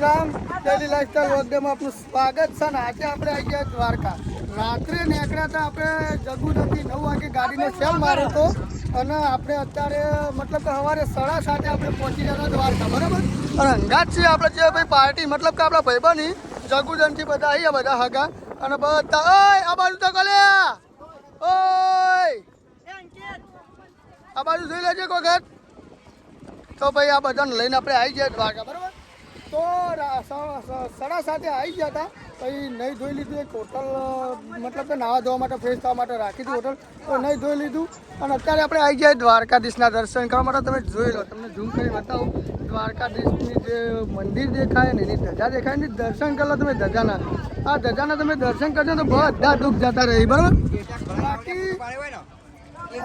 Ram daily lifestyle વગેરેમાં આપનું સ્વાગત છે ને આજે આપણે આવી ગયા દ્વારકા રાત્રે નીકળ્યા હતા આપણે જગુનથી 9 વાગે ગાડીનો સેલ માર્યો હતો અને આપણે અત્યારે મતલબ કે સવારે 7:30 આપણે પહોંચી જતા દ્વારકા બરાબર અને અંગાત છીએ આપણે જે ભાઈ પાર્ટી મતલબ કે આપણા ભાઈબંધી જગુદનથી બધા અહીંયા બધા હગા અને બધા ઓય આ બાજુ તો કલ્યા ઓય આ બાજુ જોઈ લેજે કોઈ ઘર તો ભાઈ આ બધાને લઈને આપણે આવી ગયા દ્વારકા બરાબર તો 7:30 આવી ગયા હતા પછી નહીં ધોઈ લીધું એક હોટલ મતલબ કે નાવા ધોવા માટે ફ્રેશ થવા માટે રાખી હતી હોટલ તો નહીં ધોઈ લીધું અને અત્યારે આપણે આવી ગયા દ્વારકાધીશના દર્શન કરવા માટે તમે જોઈ લો તમને ઝૂમ કરી બતાવું દ્વારકાધીશની જે મંદિર દેખાય ને એની ધજા દેખાય ને દર્શન કરી લો તમે ધજાના આ ધજાના તમે દર્શન કરજો તો બધા દુઃખ જતા રહી બરાબર બાકી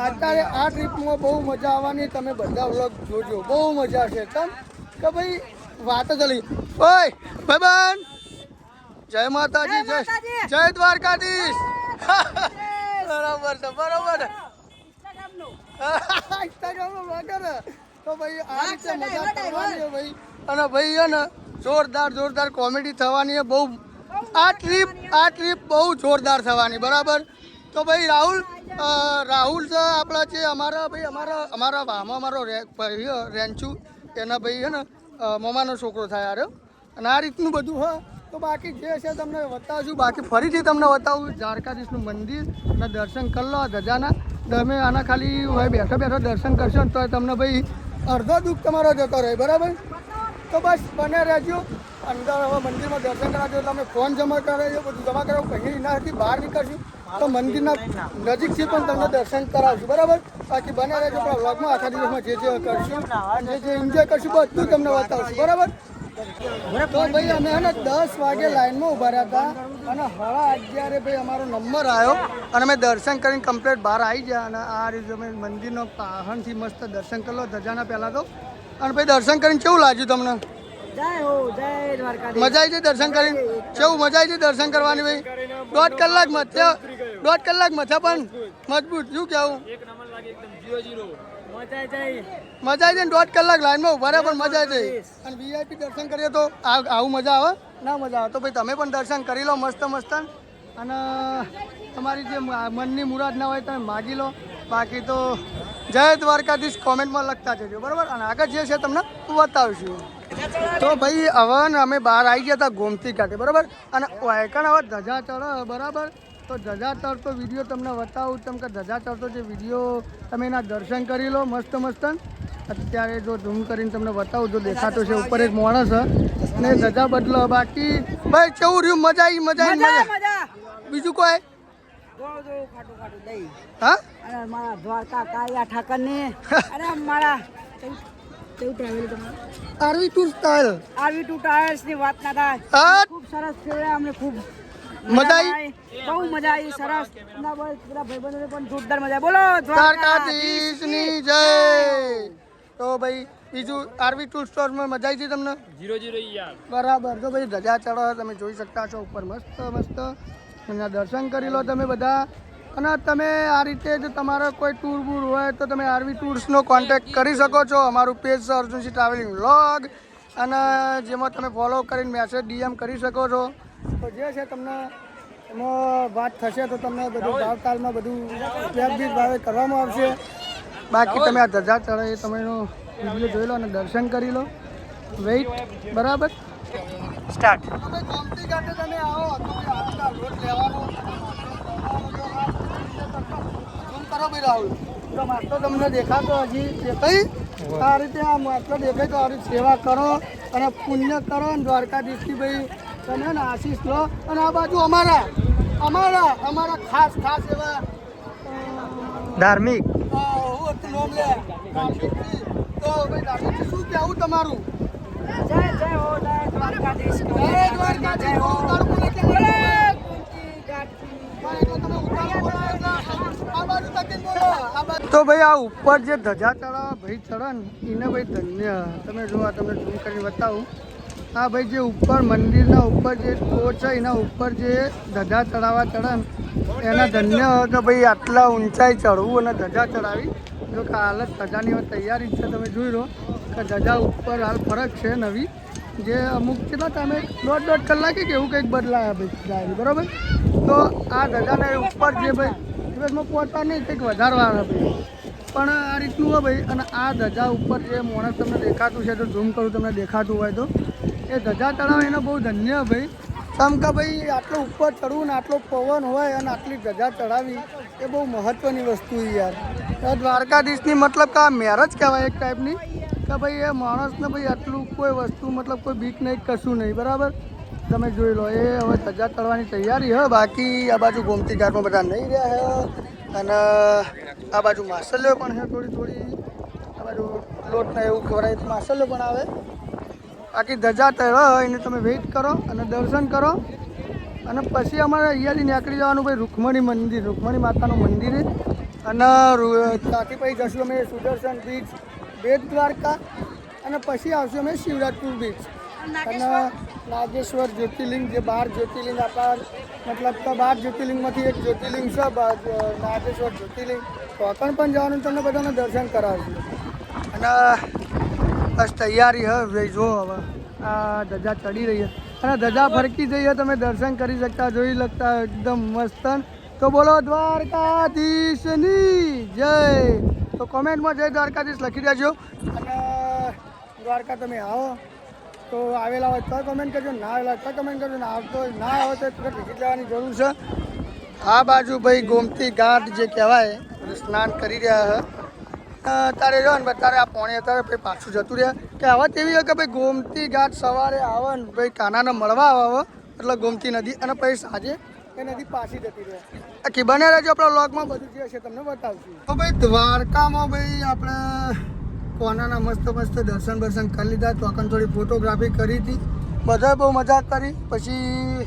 અત્યારે આ ટ્રીપમાં બહુ મજા આવવાની તમે બધા વ્લોગ જોજો બહુ મજા છે કેમ કે ભાઈ વાત ચલી ઓય ભાઈબંધ જય માતાજી જય દ્વારકાધીશ બરાબર છે બરાબર ઇન્સ્ટાગ્રામનો બ્લોગર તો ભાઈ આ રીતે મજા કરવાની છે ભાઈ અને ભાઈ છે ને જોરદાર કોમેડી થવાની છે બહુ આ ટ્રીપ બહુ જોરદાર થવાની બરાબર તો ભાઈ રાહુલ છે આપણા જે અમારા વામા અમારો રેન્ચુ એના ભાઈ છે ને મમાનો છોકરો થાય યાર અને આ રીતનું બધું હા તો બાકી જે છે તમને બતાવશું બાકી ફરીથી તમને બતાવું દ્વારકાધીશનું મંદિર અને દર્શન કરી લો ધજાના તમે આના ખાલી ભાઈ બેઠા દર્શન કરશો ને તો તમને ભાઈ અડધો દુઃખ તમારો જતો રહે બરાબર તો બસ બને રહેજો અંદર હવે મંદિરમાં દર્શન કરાવજો તમે ફોન જમા કરાવજો બધું જમા કરાવો કहीं એનાથી બહાર નીકળશું તો મંદિરના નજીકથી પણ તમને દર્શન કરાવશું બરાબર બાકી બને રહેજો આપણા વ્લોગમાં આખા દિવસમાં જે કરશું અને જે એન્જોય કરશું બધું તમને બતાવશું બરાબર તો ભાઈ અમે હે ને 10 વાગે લાઈનમાં ઊભા રહ્યા હતા અને 11:30 ભાઈ અમારો નંબર આવ્યો અને અમે દર્શન કરીને કમ્પ્લીટ બહાર આવી ગયા અને આ રીતે અમે મંદિરનો પાહણથી મસ્ત દર્શન કરી લો ધજાના પહેલાં તો અને ભાઈ દર્શન કરીને કેવું લાગ્યું તમને મજા આવી છે દર્શન કરીને કેવું મજા આવી છે દર્શન કરવાની ભાઈ 1.5 કલાક મથ્યા પણ મજબૂત શું કેવું મજા આવી જાય ને 1.5 કલાક લાઈનમાં ઉભા રહ્યા પણ મજા આવી જાય અને વીઆઈપી દર્શન કરીએ તો આવું મજા આવે ના મજા આવે તો ભાઈ તમે પણ દર્શન કરી લો મસ્ત અને તમારી જે મનની મુરાદ ના હોય તમે માગી લો બાકી તો જય દ્વારકાધીશ કોમેન્ટમાં લખતા જજો બરાબર અને આગળ જે છે તમને બતાવીશું તો ભાઈ હવે અમે બહાર આવી ગયા હતા ગોમતી ઘાટે બરાબર અને વાયકણ હવે ધજા ચડે બરાબર તો ધજા ચડતો વિડીયો તમને બતાવું કેમ કે ધજા ચડતો જે વિડીયો તમે એના દર્શન કરી લો મસ્ત અત્યારે જો ઝૂમ કરીને તમને બતાવું જો દેખાતો છે ઉપર એક માણસ ને ધજા બદલો બાકી ભાઈ કેવું રહ્યું મજા આવી બીજું કોઈ હા મારા દ્વારકા કાળિયા ઠાકરને અરે મારા કેવું ટ્રાવેલ તમારું આરવી ટૂર ટાયર્સ ની વાત ના થાય ખૂબ સરસ ફેરવ્યા અમને ખૂબ મજા આવી બહુ મજા આવી સરસ બધા ભાઈબંધોને પણ જોરદાર મજા બોલો દ્વારકાધીશની જય તો ભાઈ બીજું આરવી ટૂર સ્ટોરમાં મજા આવી છે તમને 0 યાર બરાબર તો ભાઈ ધજા ચડો તમે જોઈ શકતા છો ઉપર મસ્ત એના દર્શન કરી લો તમે બધા અને તમે આ રીતે જો તમારો કોઈ ટૂર બૂર હોય તો તમે આરવી ટૂર્સનો કોન્ટેક્ટ કરી શકો છો અમારું પેજ છે અર્જુનસિંહ ટ્રાવેલિંગ વ્લોગ અને જેમાં તમે ફોલો કરીને મેસેજ ડીએમ કરી શકો છો તો જે છે તમને એમાં વાત થશે તો તમને બધું ભાવતાલમાં બધું વ્યાજબી ભાવે કરવામાં આવશે બાકી તમે આ ધજા ચડે એ તમે એનો વિડીયો જોઈ લો અને દર્શન કરી લો વેઇટ બરાબર સ્ટાર્ટ તમે ગોમતી ઘાટે તમે આવો તો રોડ લેવાનો કરો ભાઈ રાહુલ તો માટલો તમને દેખાતો હજી દેખાય આ રીતે આ માટલો દેખાય તો આ રીતે સેવા કરો અને પુણ્ય કરો અને દ્વારકાધીશથી ભાઈ તમે ને આશીષ લો અને આ બાજુ અમારા ખાસ એવા ધાર્મિક તો ભાઈ ધાર્મિક શું કહેવું તમારું જય હો દ્વારકાધીશ તો ભાઈ આ ઉપર જે ધજા ચડાવવા ભાઈ ચડે ને એને ભાઈ ધન્ય તમે જો આ તમને ઝૂમ કરીને બતાવું આ ભાઈ જે ઉપર મંદિરના ઉપર જે ટોચ છે એના ઉપર જે ધજા ચડાવવા ચડે ને એના ધન્ય કે ભાઈ આટલા ઊંચાઈ ચડવું અને ધજા ચડાવી જો કે હાલ જ ધજાની તૈયારી છે તમે જોઈ લો કે ધજા ઉપર હાલ ફરક છે નવી જે અમુક કેટલા ટાઈમે દોઢ કલાકે કે એવું કંઈક બદલાયા ભાઈ ગાડી બરાબર. તો આ ધજાને ઉપર જે ભાઈ દિવસમાં પહોંચવા નહીં કંઈક વધારવાના ભાઈ, પણ આ રીતનું હોય ભાઈ. અને આ ધજા ઉપર જે માણસ તમને દેખાતું છે, તો ઝૂમ કરું તમને દેખાતું હોય તો, એ ધજા તળાવ એને બહુ ધન્ય ભાઈ. કેમ કે ભાઈ આટલો ઉપર ચડવું ને આટલો પવન હોય અને આટલી ધજા ચડાવી એ બહુ મહત્ત્વની વસ્તુ યાર. દ્વારકાધીશની મતલબ કે આ મેર જ કહેવાય એક ટાઈપની, કે ભાઈ એ માણસને ભાઈ આટલું કોઈ વસ્તુ મતલબ કોઈ બીક નહીં કશું નહીં બરાબર. તમે જોઈ લો એ હવે ધજા ચડવાની તૈયારી હ. બાકી આ બાજુ ગોમતી ઘાટમાં બધા નહીં રહ્યા હે, અને આ બાજુ માસલ્યો પણ છે થોડી આ બાજુ લોટને એવું ખવડાય તો માસલ્યો પણ આવે. બાકી ધજા ચડે એને તમે વેઇટ કરો અને દર્શન કરો, અને પછી અમારે અહીંયાથી નીકળી જવાનું ભાઈ રૂકમણી માતાનું મંદિર, અને ત્યાંથી પછી જશું અમે સુદર્શન બીચ, બેટ દ્વારકા, અને પછી આવશું અમે શિવરાજપુર બીચ અને નાગેશ્વર જ્યોતિર્લિંગ, જે 12 જ્યોતિર્લિંગ આપણા મતલબ કે 12 જ્યોતિર્લિંગમાંથી એક જ્યોતિર્લિંગ છે નાગેશ્વર જ્યોતિર્લિંગ. તો અકણ પણ જવાનું તમને બધાને દર્શન કરાવશું. અને બસ તૈયારી હ ભાઈ. જો હવે આ ધજા ચડી રહી છે અને ધજા ફરકી જઈએ, તમે દર્શન કરી શકતા જોઈ શકતા એકદમ મસ્ત. તો બોલો દ્વારકાધીશની જય. તો કોમેન્ટમાં જય દ્વારકાધીશ લખી દેજો. અને દ્વારકા તમે આવો તો આવેલા હોય તો કમેન્ટ કરજો, ના આવેલા તો કમેન્ટ કરજો, ના આવતો ના આવે તો તુરંત વિઝિટ લેવાની જરૂર છે. આ બાજુ ભાઈ ગોમતી ઘાટ જે કહેવાય સ્નાન કરી રહ્યા છે તારે જો ને તારે આ પોણે અત્યારે ભાઈ પાછું જતું રહ્યા. કહેવત એવી હોય કે ભાઈ ગોમતી ઘાટ સવારે આવે ને ભાઈ કાનાને મળવા આવે એટલે ગોમતી નદી, અને પછી સાંજે એ નદી પાછી જતી રહે. આખી બને રહેજો આપણા વ્લોગમાં, બધું જે હશે તમને બતાવશું. તો ભાઈ દ્વારકામાં ભાઈ આપણે કોનાના મસ્ત દર્શન કરી લીધા. તો આખા થોડી ફોટોગ્રાફી કરી હતી, બધાએ બહુ મજા કરી. પછી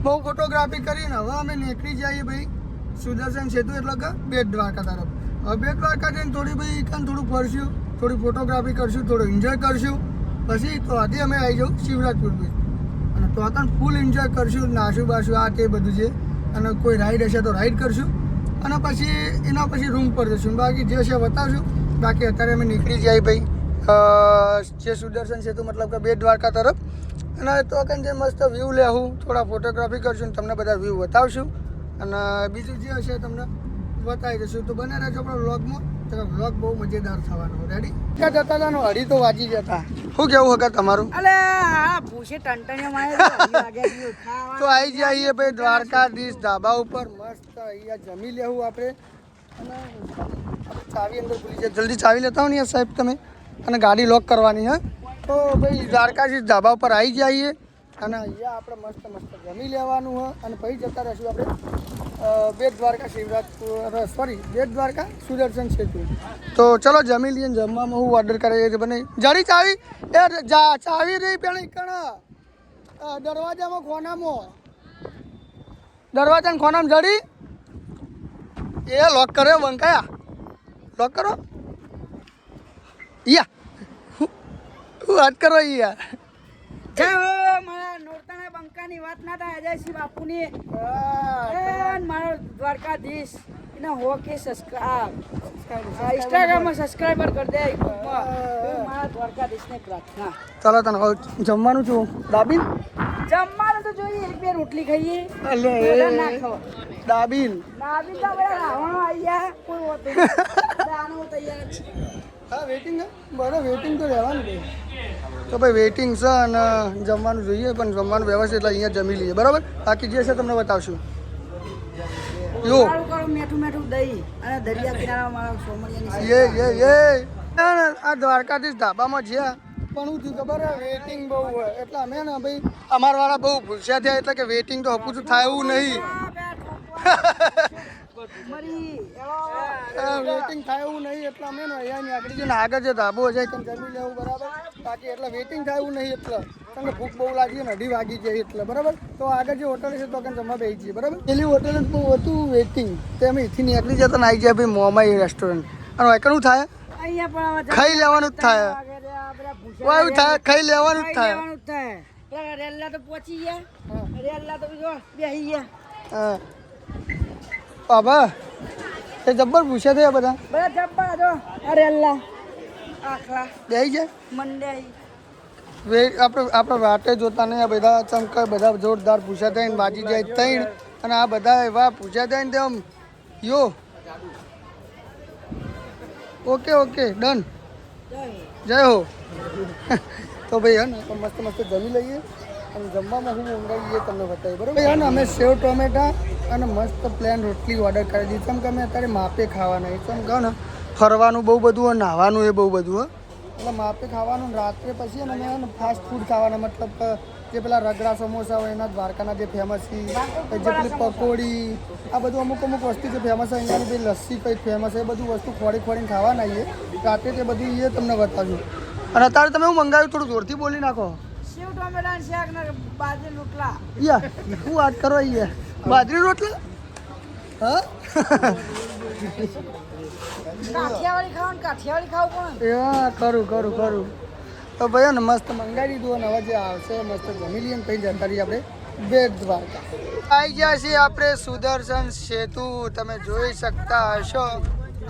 બહુ ફોટોગ્રાફી કરીને હવે અમે નીકળી જઈએ ભાઈ સુદર્શન સેતુ એટલે કે બેટ દ્વારકા તરફ. હવે બેટ દ્વારકા જઈને થોડી ભાઈ થોડું ફરશું, થોડી ફોટોગ્રાફી કરશું, થોડું એન્જોય કરશું. પછી તો આજે અમે આવી જાઉં શિવરાજપુર બીચ, અને તો ફૂલ એન્જોય કરશું, નાશું બાશું આ તે બધું છે. અને કોઈ રાઈડ હશે તો રાઈડ કરશું, અને પછી એના પછી રૂમ પર જશું. બાકી જે છે બતાવશું. બાકી અત્યારે અમે નીકળી જઈએ ભાઈ જે સુદર્શન સેતુ મતલબ કે બેટ દ્વારકા તરફ. અને તો જે મસ્ત વ્યૂ લેવું, થોડા ફોટોગ્રાફી કરશું, તમને બધા વ્યૂ બતાવશું, અને બીજું જે હશે તમને બતાવી દઈશું. તો બને રહેજો આપણા વ્લોગમાં, તો વ્લોગ બહુ મજેદાર થવાનો. રેડી ક્યાં જતા હતા? અઢી તો વાગી જતા. શું કેવું હકા તમારું? અલે આ ભૂસે ટંટણિયા મારે તો આવી જઈએ ભાઈ દ્વારકાધીશ ધાબા ઉપર મસ્ત અહીંયા જમી લેવું આપણે. અને ચાવી અંદર ભૂલી જાય, જલ્દી ચાવી લેતા હો ને સાહેબ તમે, અને ગાડી લોક કરવાની હે. તો ભાઈ દ્વારકાધીશ ધાબા ઉપર આવી જઈએ, અને અહીંયા આપણે મસ્ત જમી લેવાનું હોય, અને પછી જતા રહીશું આપણે બેટ દ્વારકા બેટ દ્વારકા સુદર્શન સેતુ. તો ચલો જમી લઈએ. જમવામાં હું ઓર્ડર કરાવીએ બને જડી ચાવી એ ચાવી રહી પેલી કણા દરવાજામાં ખોનામાં જડી એ લોક કર્યો બંકાયા લોક કરો યા હું વાત કરો યાર. જય હો મારા નોરતાના બંકાની વાત ના થાય અજયસિંહ બાપુની. મારો દ્વારકાધીશ એને હો કે ઇન્સ્ટાગ્રામમાં સબસ્ક્રાઈબર કરી દે, યુટ્યુબમાં. મારા દ્વારકાધીશને પ્રાર્થના. ચાલો તને જમવાનું છું દાબીન જમવાનું તો જોઈએ, એક બે રોટલી ખાઈએ. ના ખાવ દાબીન તો બધા રાવણો આવી ગયા, કોઈ હોતું દાનો તૈયાર છે. હા વેઇટિંગ બરાબર, વેઇટિંગ તો રહેવાનું ભાઈ. તો ભાઈ વેઇટિંગ છે અને જમવાનું જોઈએ, પણ જમવાનું વ્યવસ્થિત એટલે અહીંયા જમી લઈએ બરાબર. બાકી જે છે તમને બતાવશું. યો મેઠું દહીં અને દરિયા કિનારા મારા સોમલિયાની આ દ્વારકાધીશ ધાબામાં જ્યાં પણ હું થયું ખબર વેઇટિંગ બહુ હોય એટલે અમે ને ભાઈ અમારા વાળા બહુ ભૂસ્યા થયા, એટલે કે વેઇટિંગ તો હપું થાય એવું નહીં. વેઇટિંગ થાય એવું નહીં એટલે અમે ને અહીંયા આગળ જઈને આગળ જે ધાબો છે જમી લેવું બરાબર. બાકી એટલે વેઇટિંગ થાય એવું નહીં, એટલે તમને ભૂખ બહુ લાગી ને 2:30 વાગી જાય એટલે બરાબર. તો આગળ જે હોટલ છે તો જમવા બેસી જઈએ બરાબર. પેલી હોટલ બહુ હતું વેઇટિંગ, તે અમે અહીંથી નીકળી જતા ને આવી જાય ભાઈ મોમાઈ રેસ્ટોરન્ટ. અને શું થાય ખાઈ લેવાનું જ થાય, ખાઈ લેવાનું જ થાય. રેલ્લા તો પહોંચી ગયા, રેલ્લા તો બેસી ગયા. હા બાબા એ જબ્બર પૂછ્યા થયા બધા જબ્બર જો રેલ્લા આખલા બેસી જાય મંડે આપણે વાટે જોતા નહીં, આ બધા ચમકા બધા જોરદાર પૂછ્યા થાય ને બાજી જાય ત્રણ, અને આ બધા એવા પૂછ્યા થાય ને તેમ યો ઓકે ઓકે ડન જય હો. તો ભાઈ હે ને મસ્ત મસ્ત જમી લઈએ અને જમવામાં હું મંગાવીએ તમને બતાવીએ બરાબર. હે ને અમે સેવ ટોમેટા અને મસ્ત પ્લેન રોટલી ઓર્ડર કરી દીધી. કેમ કે અમે અત્યારે માપે ખાવાના એ કેમ કહો ને ફરવાનું બહુ બધું હોય, નાહવાનું એ બહુ બધું હોય એટલે માપે ખાવાનું. રાત્રે પછી ને અમે ફાસ્ટ ફૂડ ખાવાના, મતલબ જે પેલા રગડા સમોસા હોય એના દ્વારકાના જે ફેમસ છે, જે પેલી પકોડી, આ બધું અમુક વસ્તુ જે ફેમસ હોય અહીંયાની પેલી લસ્સી કંઈ ફેમસ છે, એ બધું વસ્તુ ખોડીને ખાવાના આવીએ રાત્રે. તે બધું એ તમને બતાવ્યું. અને અત્યારે તમે હું મંગાવ્યું થોડું જોરથી બોલી નાખો. સેવ ટોમેટા શાક ને બાજરી રોટલા. યા શું વાત કરો યાર, બાજરી રોટલા? હા કાઠિયાવાડી ખાવું પણ હા કરું. તો ભાઈ ને મસ્ત મંગાવી દીધું અને હવે જે આવશે મસ્ત જમી લઈએ ને પછી જતા રહીએ આપણે બેટ દ્વારકા. આવી ગયા છીએ આપણે સુદર્શન સેતુ, તમે જોઈ શકતા હશો.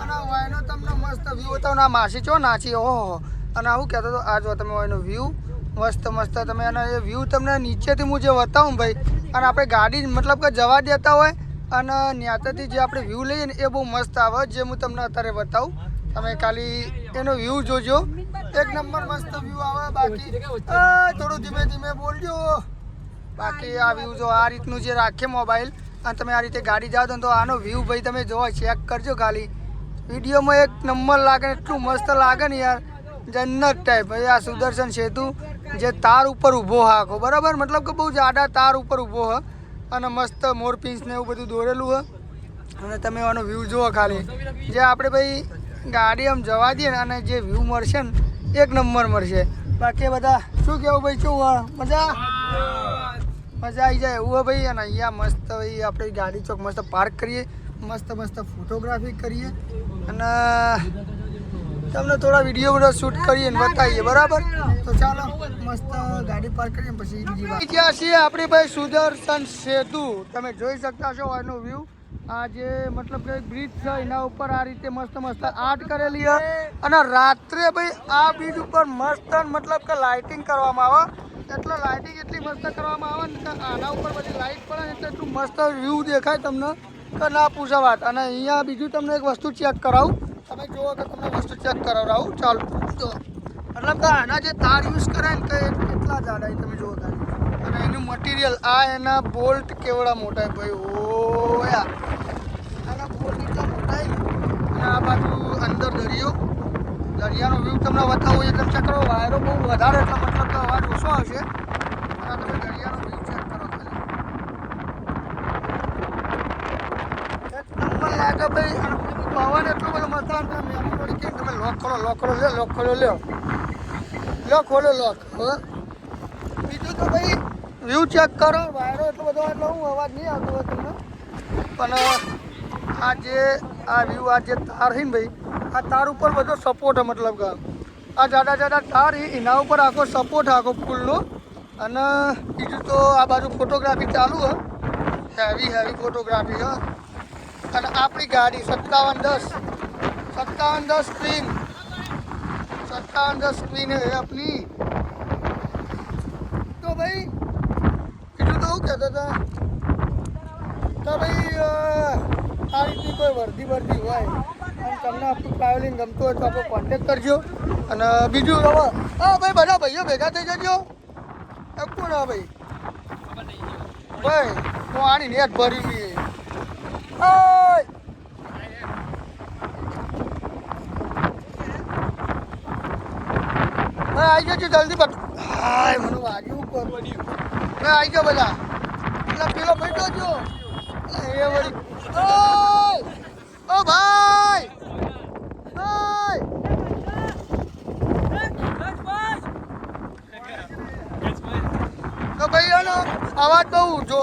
અને વાયનો તમને મસ્ત વ્યૂ બતાવો. આ માસી ચો નાચી, ઓહો. અને આવું કહેતો હતો આ જો તમે વાયનો વ્યૂ મસ્ત તમે, અને એ વ્યૂ તમને નીચેથી હું જે બતાવું ભાઈ, અને આપણે ગાડી મતલબ કે જવા દેતા હોય અને ત્યાંથી જે આપણે વ્યૂ લઈએ ને એ બહુ મસ્ત આવે, જે હું તમને અત્યારે બતાવું. તમે ખાલી એનો વ્યૂ જોજો, એક નંબર મસ્ત વ્યૂ આવે. બાકી થોડું ધીમે બોલજો. બાકી આ વ્યૂ જો આ રીતનું જે રાખીએ મોબાઈલ અને તમે આ રીતે ગાડી જાઓ તો આનો વ્યૂ ભાઈ તમે જોવો, ચેક કરજો ખાલી. વિડીયોમાં એક નંબર લાગે, એટલું મસ્ત લાગે ને યાર, જન્નત ટાઈપ. ભાઈ આ સુદર્શન સેતુ જે તાર ઉપર ઊભો હાખો બરાબર, મતલબ કે બહુ જાડા તાર ઉપર ઊભો હ અને મસ્ત મોરપીંછ ને એવું બધું દોરેલું હોય. અને તમે આનો વ્યૂ જુઓ ખાલી, જે આપણે ભાઈ ગાડી આમ જવા દઈએ ને અને જે વ્યૂ મળશે ને એક નંબર મળશે. બાકી બધા શું કહેવું ભાઈ, શું મજા આવી જાય એવું હોય ભાઈ. અને અહીંયા મસ્ત ભાઈ આપણે ગાડી ચોક મસ્ત પાર્ક કરીએ, મસ્ત ફોટોગ્રાફી કરીએ અને તમને થોડા વિડીયો બધા શૂટ કરીએ ને બતાવીએ બરાબર. તો ચાલો મસ્ત ગાડી પાર્ક કરીએ પછી બીજી વાત. ત્યાં છીએ આપણી ભાઈ સુદર્શન સેતુ, તમે જોઈ શકતા છો એનો વ્યૂ. આ જે મતલબ કે બ્રિજ છે એના ઉપર આ રીતે મસ્ત આર્ટ કરેલી છે. અને રાત્રે ભાઈ આ બ્રિજ ઉપર મસ્ત મતલબ કે લાઇટિંગ કરવામાં આવે, એટલે લાઇટિંગ એટલી મસ્ત કરવામાં આવે ને કે આના ઉપર બધી લાઇટ પડે એટલે એટલું મસ્ત વ્યૂ દેખાય તમને કે ના પૂછો વાત. અને અહીંયા બીજું તમને એક વસ્તુ ચેક કરાવું, તમે જુઓ કે તમને વસ્તુ ચેક કરાવડાવું. ચાલો તો મતલબ કે આના જે તાર યુઝ કરે ને કે કેટલા જાડા તમે જુઓ ખાલી. અને એનું મટીરિયલ આ એના બોલ્ટ કેવડા મોટા ભાઈ, ઓ યાર આના બોલ્ટ એટલા મોટા. અને આ બાજુ અંદર દરિયાનો વ્યૂ તમને બતાવું એકદમ ચેક કરો. વાયરો બહુ વધારે એટલે મતલબ કે અવાજ ઓછો આવશે. અને તમે દરિયાનો વ્યૂ ચેક કરો ખાલી, એક નંબર લાગે ભાઈ. અને પવન એટલો બધો મસ્ત આવે. તમે લોક ખોલો હવે બીજું તો ભાઈ વ્યૂ ચેક કરો. વાયરો એટલો બધો એટલે હું અવાજ નહીં આવતો હોય તમને. પણ આ વ્યૂ આ જે તાર છે ને ભાઈ, આ તાર ઉપર બધો સપોર્ટ છે, મતલબ કે આ જાડા તાર એના ઉપર આખો સપોર્ટ આખો ફૂલનો. અને બીજું તો આ બાજુ ફોટોગ્રાફી ચાલુ છે, હેવી ફોટોગ્રાફી છે. અને આપણી ગાડી 5710 સ્ક્રીન है अपनी. तो भाई બીજું તો શું કહેતા હતા તો ભાઈ આ રીતની કોઈ વર્દી હોય અને તમને આપણું ટ્રાવેલિંગ ગમતું હોય તો આપણે કોન્ટેક્ટ કરજો. અને બીજું હવે હા ભાઈ બધા ભાઈઓ ભેગા થઈ જજો. કોણ હા ભાઈ હું આની નેટ ભરી મી આવી જજો જલ્દી. હાય મને વાગ્યું આવી જાઓ બધા. એટલે પેલો બેઠો જો એ વળી ઓ ભાઈ તો ભાઈ એનો અવાજ બહુ જો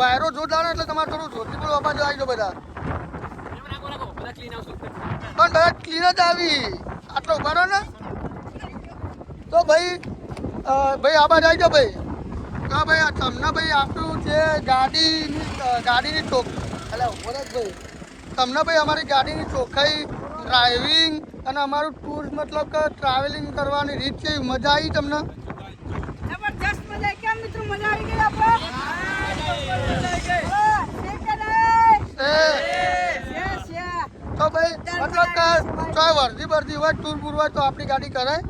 વાયરો જોરદાર એટલે તમારે થોડું જોરથી બોલો અવાજ આવી જાઓ બધા. પણ બધા ક્લીન જ આવી આટલો ઉભા રહો ને. તો ભાઈ આ બાજુ આવી જાઓ ભાઈ. હા ભાઈ તમને ભાઈ આપણું જે ગાડીની ભાઈ તમને ભાઈ અમારી ગાડીની ચોખ્ખાઈ, ડ્રાઇવિંગ અને અમારું ટૂર મતલબ કે ટ્રાવેલિંગ કરવાની રીત છે, મજા આવી તમને. કરતી હોય ટૂર પૂર હોય તો આપણી ગાડી કરાય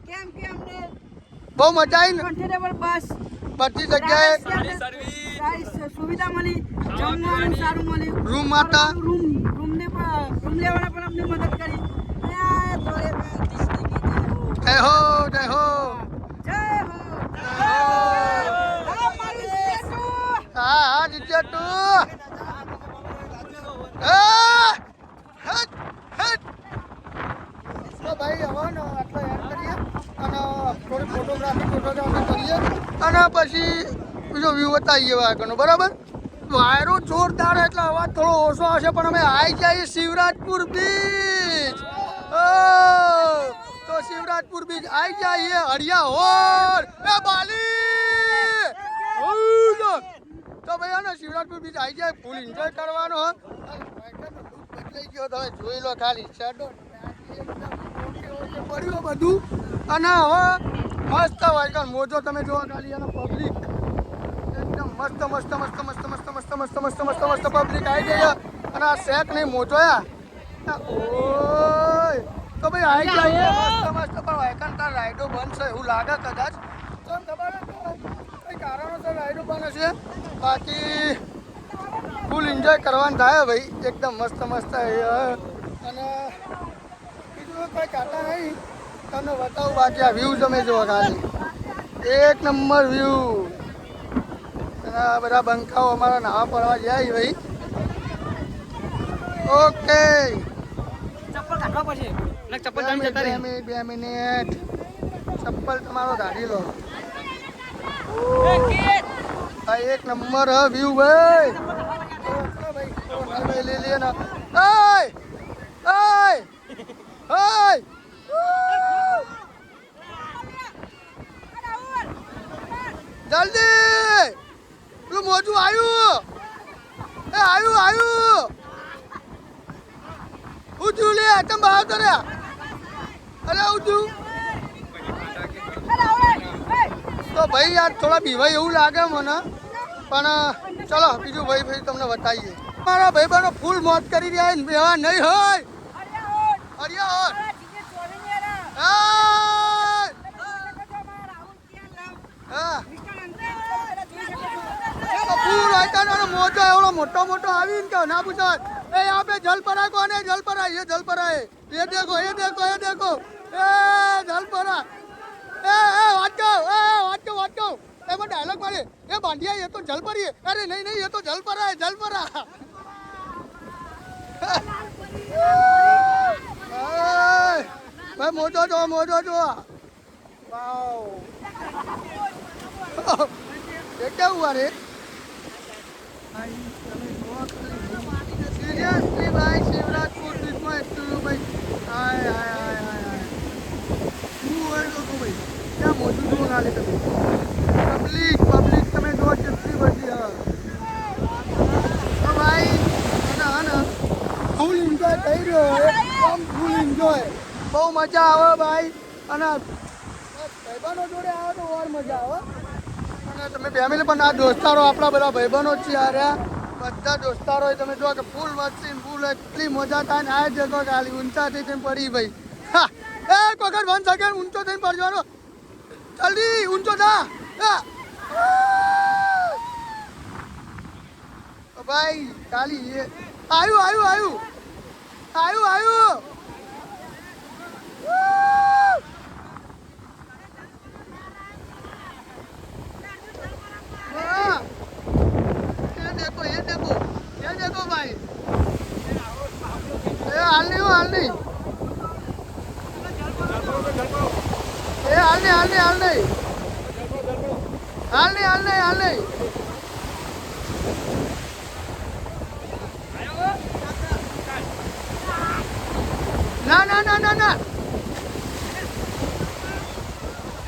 કેમ કે અમને બહુ મજા આવી ને કમ્ફર્ટેબલ બસ બધી જગ્યાએ સુવિધા મળી જમવાનું સારું મળ્યું રૂમ માતા રૂમ લેવાના પણ અમને મદદ કરી જય હો જય હો જય હો હા હા જીત્યા તું તો ભાઈ હવે ને આટલો એડ કરીએ અને થોડી ફોટોગ્રાફી કરીએ અને પછી બીજો વ્યૂ બતાવીએ આગળનો બરાબર વાયરો જોરદાર એટલે અવાજ થોડો ઓછો હશે પણ અમે આવી જઈએ શિવરાજપુર બીચ તો શિવરાજપુર બીચ આવી જઈએ હરિયા હોર એ બાલી તો ભાઈ ને શિવરાજપુર બીચ આવી જાય ફૂલ એન્જોય કરવાનો બદલાઈ ગયો તમે જોઈ લો ખાલી શેડો પડ્યું બધું અને હવે મસ્ત વાયકલ મોજો તમે જોવો ખાલી એનો પબ્લિક એકદમ મસ્ત મસ્ત મસ્ત મસ્ત મસ્ત મસ્ત મસ્ત મસ્ત મસ્ત મસ્ત પબ્લિક આવી ગઈ અને આ શેક નહીં મોજોયા ઓય તો ભાઈ આવી જાય મસ્ત મસ્ત પણ વાયકલ તાર રાઈડો બંધ છે એવું લાગે કદાચ તમને ખબર કઈ કારણોસર રાઈડો બંધ હશે બાકી ફૂલ એન્જોય કરવાનું થાય ભાઈ એકદમ મસ્ત મસ્ત અને બીજું કોઈ કાટા નહીં તમને બતાવું બાકી આ વ્યૂ તમે જુઓ ખાલી એક નંબર વ્યૂ અને આ બધા બંકાઓ અમારા નાવા પડવા જાય ભાઈ ઓકે ચપ્પલ કાઢવા પડશે બે મિનિટ ચપ્પલ તમારો કાઢી લો ભાઈ એક નંબર હ વ્યૂ ભાઈ ભાઈ લઈ લે ના જલ્દી તું મોજું આવ્યું એ આવ્યું ઉજુ લે તમ બહાર કરે અરે ઉજુ તો ભાઈ યાર થોડા બીવાય એવું લાગે મને પણ ચલો બીજું ભાઈ તમને બતાવીએ મારા ભાઈ બહેનો ફૂલ મોજ કરી રહ્યા બેવા નહીં હોય હરિયા ફૂલ આઈટન મોજો એવડો મોટો આવીને કે ના પૂછાય ए यहाँ पे जल परा कौन है जल परा ये जल परा है ये देखो ए जल परा वाट go ए मैं डायलॉग मारे ये बांधिया ये तो जल परी है अरे नहीं ये तो जल परा है जल परा भाई मोजो जो वाओ ये क्या हुआ रे सीरियसली भाई शिवराजपुर बीच में एक्चुअली भाई हाय શું હોય લોકો ભાઈ ક્યાં મોજું જોવા ના લે તમે પબ્લિક તમે જો કેટલી બધી તો ભાઈ હા ફૂલ એન્જોય થઈ રહ્યો એકદમ ફૂલ એન્જોય બહુ મજા આવે ભાઈ અને ભાઈબંધો જોડે આવે તો ઓર મજા આવે અને તમે ફેમિલી પણ આ દોસ્તારો આપણા બધા ભાઈબંધો જ છે યાર બધા દોસ્તારો તમે જો કે ફૂલ મસ્તી ફૂલ એટલી મજા થાય ને આ જગો ખાલી ઊંચા થઈને પડી ભાઈ હા એક વખત 1 સેકન્ડ ઊંચો થઈને પડવાનો જલ્દી ઊંચો થા ભાઈ ખાલી આવ્યું ये देखो भाई ये हाल नहीं हाल नहीं ના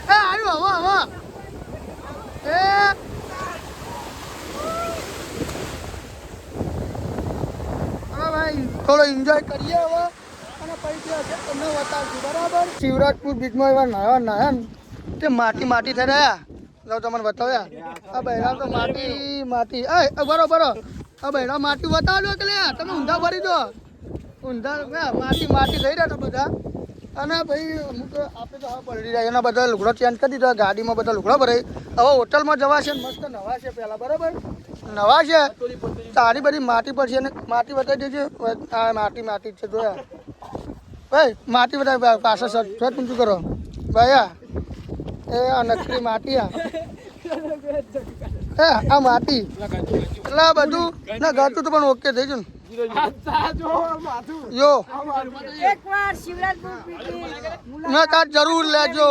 એ આવ્યું હવા એ ભાઈ થોડો એન્જોય કરીએ હવે અને પછી તમને બતાવશું બરાબર શિવરાજપુર બીચમાં એવા નાયા ને તે માટી થઈ રહ્યા લો તમને બતાવ્યા આ બહેરા તો માટી એ બરો આ બહેરા માટી બતાવજો કે લે તમે ઊંધા ભરી દો ઊંધા માટી માટી થઈ રહ્યા હતા બધા. અને ભાઈ અમુક આપણે તો હા પલટી જાય એના બધા લુગડો ચેન્જ કરી દીધો, ગાડીમાં બધા લુગડો ભરાય. હવે હોટલમાં જવાશે ને મસ્ત નવાશે પહેલાં, બરાબર નવાશે તારી બધી માટી પર છે ને માટી બતાવી દેજે. આ માટી માટી છે જોયા ભાઈ, માટી બતાવી પાછળ સર ઊંચું કરો ભાઈ. એ આ નકલી માટી આ માટી એટલે બધું ના ઘરતું તો પણ ઓકે થઈ ગયું ને યો એકવાર શિવરાજપુર પીટી ના તાર જરૂર લેજો,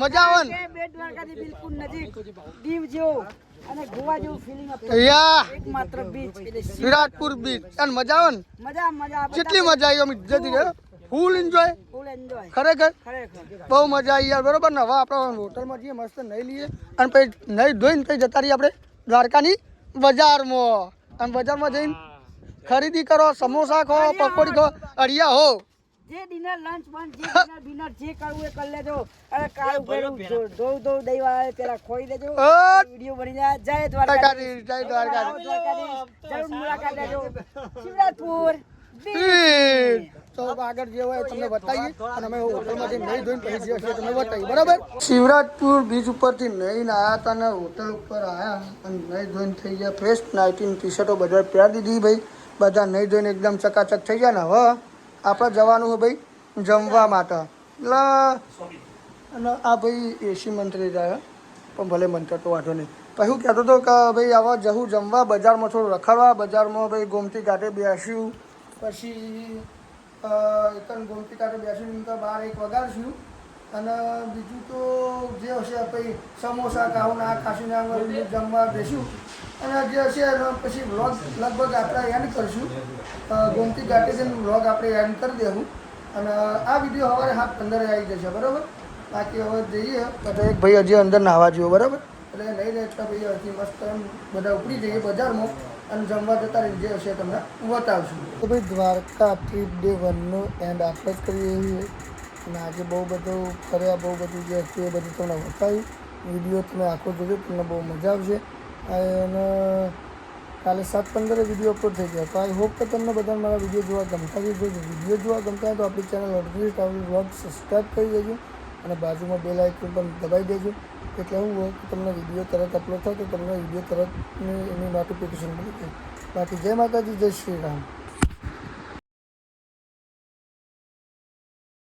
મજા આવે ને બેટ દ્વારકાથી બિલકુલ નજીક દીવ જેવું અને ગોવા જેવું ફીલિંગ આપે. યા એકમાત્ર બીચ એટલે વિરાટપુર બીચ અને મજા આવે ને, મજા મજા કેટલી મજા આવી અમે જતી ફૂલ એન્જોય ફૂલ એન્જોય ખરેખર ખરેખર બહુ મજા આવી યાર, બરોબર ને. હવે આપણે હોટલમાં જઈએ મસ્ત નહીં લઈએ અને પછી નહીં ધોઈને પછી જતા રહીએ આપણે દ્વારકાની બજારમાં. અને બજારમાં જઈને ખરીદી કરો, સમોસા ખો, પકોડી ખો, અડિયા હો, જે ડિનર લંચ બંચ જે ડિનર જે કરવું એ કરી લેજો. અરે કાળું ભેરું ધોવ દહીં વાળા પેલા ખોઈ દેજો, વિડીયો બની જાય. જય દ્વારકાધીશ, જય દ્વારકાધીશ. જરૂર મુલાકાત લેજો શિવરાજપુર બીચ. તો આગળ જે હોય તમને બતાવીએ અને અમે હોટલમાંથી નહીં ધોઈને પછી જે હશે તમને બતાવીએ, બરાબર. શિવરાજપુર બીચ ઉપરથી નહીં આવ્યા હતા અને હોટલ ઉપર આવ્યા અને નહીં ધોઈને થઈ ગયા ફ્રેશ. નાઇટીન ટી શર્ટો બધા પહેરી દીધી ભાઈ, બધા નહીં ધોઈને એકદમ ચકાચક થઈ ગયા ને. હવે આપણે જવાનું છે ભાઈ જમવા માટે. એટલે અને આ ભાઈ એસી મંત્રી જાય પણ ભલે મંત્ર તો વાંધો નહીં. પછી હું કહેતો હતો કે ભાઈ આવા જવું જમવા બજારમાં થોડું રખડવા, બજારમાં ભાઈ ગોમતી ઘાટે બેસ્યું, પછી એકન ગોમતી ઘાટે બેસીને તો 12-1 વગાડશું. અને બીજું તો જે હશે પછી સમોસા ખાવું ના ખાસીને જમવા બેસ્યું. અને જે હશે પછી વ્લોગ લગભગ આપણે એન્ડ કરીશું. ગોમતી ઘાટે જઈને વ્લોગ આપણે એન્ડ કરી દેવું. અને આ વિડીયો સવારે 7:15 આવી જશે, બરાબર. બાકી હવે જઈએ બધા એક ભાઈ હજી અંદર નાહવા જેવો, બરાબર. એટલે નહીં રહેતા ભાઈ હજી મસ્ત એમ બધા ઉપડી જઈએ બજારમાં અને જમવા જતા રહી જે હશે તમને બતાવશું. તો ભાઈ દ્વારકા ટ્રીપ ડે 1નો એન્ડ આપણે જ કરીએ છીએ. અને આજે બહુ બધું ફર્યા, બહુ બધું જે હતું એ બધું તમને બતાવ્યું. વિડીયો તમે આખો જોજો, તમને બહુ મજા આવશે. અને કાલે 7:15 વિડીયો અપલોડ થઈ ગયા. તો આઈ હોપ કે તમને બધાને મારા વિડીયો જોવા ગમતા હોય. જો વિડીયો જોવા ગમતા હોય તો આપણી ચેનલ અડધીસ આવડી વ્લોગ સબસ્ક્રાઈબ કરી દેજો અને બાજુમાં બેલ આઇકન પણ દબાવી દેજો. એટલે એવું હોય કે તમને વિડીયો તરત અપલોડ થાય તો તમને વિડીયો તરત એની નોટિફિકેશન મળી જાય. બાકી જય માતાજી, જય શ્રી રામ.